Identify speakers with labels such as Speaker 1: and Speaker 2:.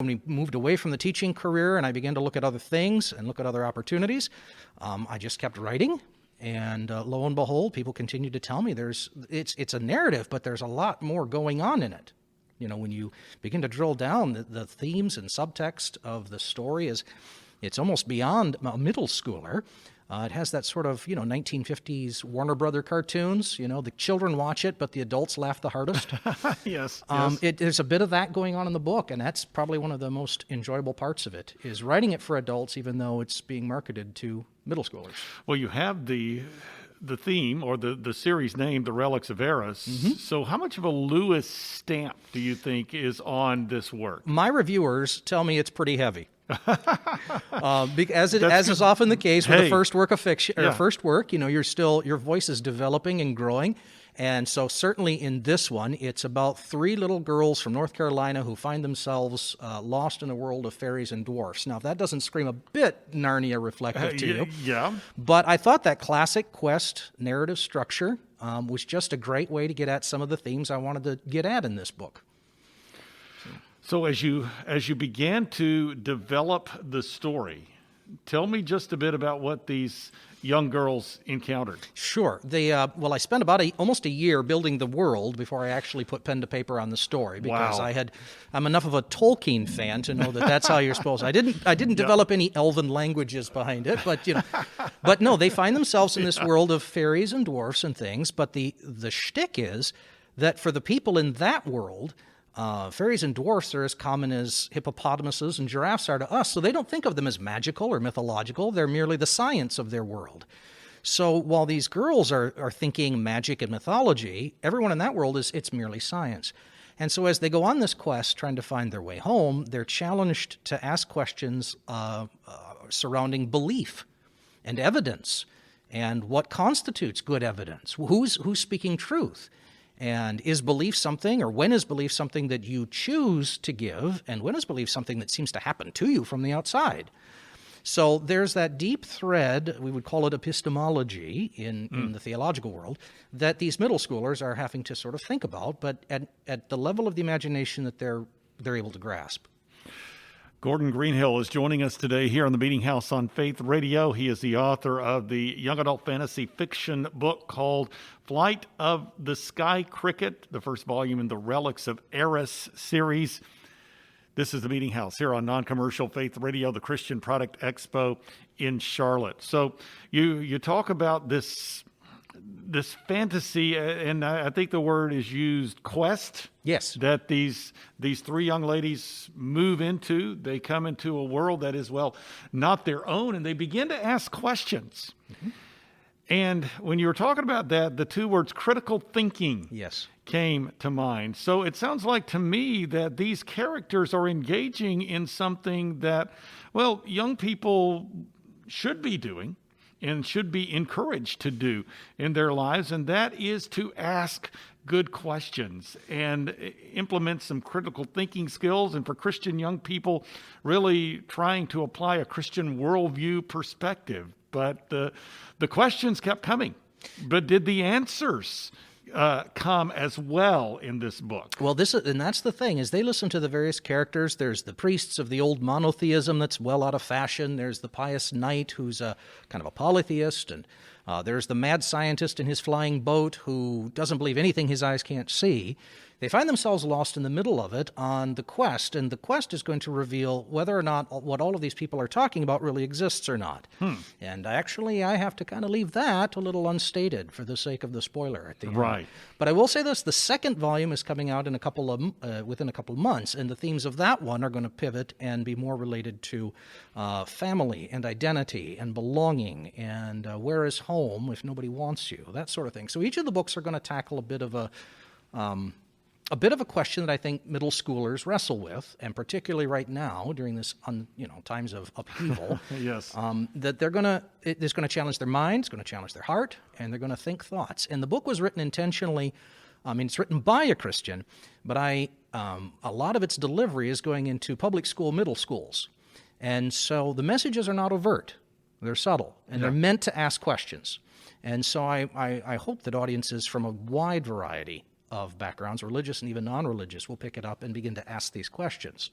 Speaker 1: when we moved away from the teaching career and I began to look at other things and look at other opportunities, I just kept writing. And lo and behold, people continue to tell me it's a narrative, but there's a lot more going on in it. When you begin to drill down, the themes and subtext of the story it's almost beyond a middle schooler. It has that sort of, 1950s Warner Brother cartoons. The children watch it, but the adults laugh the hardest.
Speaker 2: Yes.
Speaker 1: There's a bit of that going on in the book, and that's probably one of the most enjoyable parts of it, is writing it for adults, even though it's being marketed to middle schoolers.
Speaker 2: Well, you have the theme, or the series name, The Relics of Eris. Mm-hmm. So how much of a Lewis stamp do you think is on this work?
Speaker 1: My reviewers tell me it's pretty heavy. As is often the case with the first work of fiction, or first work, your voice is developing and growing. And so certainly in this one, it's about 3 little girls from North Carolina who find themselves lost in a world of fairies and dwarfs. Now, if that doesn't scream a bit Narnia reflective to you.
Speaker 2: Yeah.
Speaker 1: But I thought that classic quest narrative structure was just a great way to get at some of the themes I wanted to get at in this book.
Speaker 2: So as you began to develop the story, tell me just a bit about what these young girls encountered.
Speaker 1: Sure. I spent about almost a year building the world before I actually put pen to paper on the story, because
Speaker 2: wow.
Speaker 1: I'm enough of a Tolkien fan to know that that's how you're supposed to. I didn't develop any elven languages behind it, but no, they find themselves in this world of fairies and dwarfs and things, but the shtick is that for the people in that world, fairies and dwarfs are as common as hippopotamuses and giraffes are to us, so they don't think of them as magical or mythological. They're merely the science of their world. So while these girls are thinking magic and mythology, everyone in that world it's merely science. And so as they go on this quest trying to find their way home, they're challenged to ask questions surrounding belief and evidence and what constitutes good evidence. Who's speaking truth? And is belief something, or when is belief something that you choose to give, and when is belief something that seems to happen to you from the outside? So there's that deep thread, we would call it epistemology in the theological world, that these middle schoolers are having to sort of think about, but at the level of the imagination that they're able to grasp.
Speaker 2: Gordon Greenhill is joining us today here on the Meeting House on Faith Radio. He is the author of the young adult fantasy fiction book called Flight of the SkyCricket, the first volume in the Relics of Eris series. This is the Meeting House here on Non-Commercial Faith Radio, the Christian Product Expo in Charlotte. So you talk about this fantasy, and I think the word is used, quest.
Speaker 1: Yes.
Speaker 2: That these 3 young ladies move into. They come into a world that is, not their own, and they begin to ask questions. Mm-hmm. And when you were talking about that, the 2 words critical thinking came to mind. So it sounds like to me that these characters are engaging in something that, young people should be doing and should be encouraged to do in their lives, and that is to ask good questions and implement some critical thinking skills, and for Christian young people, really trying to apply a Christian worldview perspective. But the questions kept coming. But did the answers come as well in this book?
Speaker 1: Well, and that's the thing, is they listen to the various characters. There's the priests of the old monotheism that's well out of fashion. There's the pious knight who's a kind of a polytheist, and there's the mad scientist in his flying boat who doesn't believe anything his eyes can't see. They find themselves lost in the middle of it on the quest, and the quest is going to reveal whether or not what all of these people are talking about really exists or not. And actually, I have to kind of leave that a little unstated for the sake of the spoiler at the end.
Speaker 2: Right.
Speaker 1: But I will say this, the second volume is coming out in within a couple of months, and the themes of that one are going to pivot and be more related to family and identity and belonging and where is home if nobody wants you, that sort of thing. So each of the books are going to tackle a bit of a question that I think middle schoolers wrestle with, and particularly right now during this, times of upheaval.
Speaker 2: Yes.
Speaker 1: That it's going to challenge their mind, it's going to challenge their heart, and they're going to think thoughts. And the book was written intentionally. It's written by a Christian, but a lot of its delivery is going into public school middle schools, and so the messages are not overt; they're subtle, and they're meant to ask questions. And so I hope that audiences from a wide variety of backgrounds, religious and even non-religious, will pick it up and begin to ask these questions.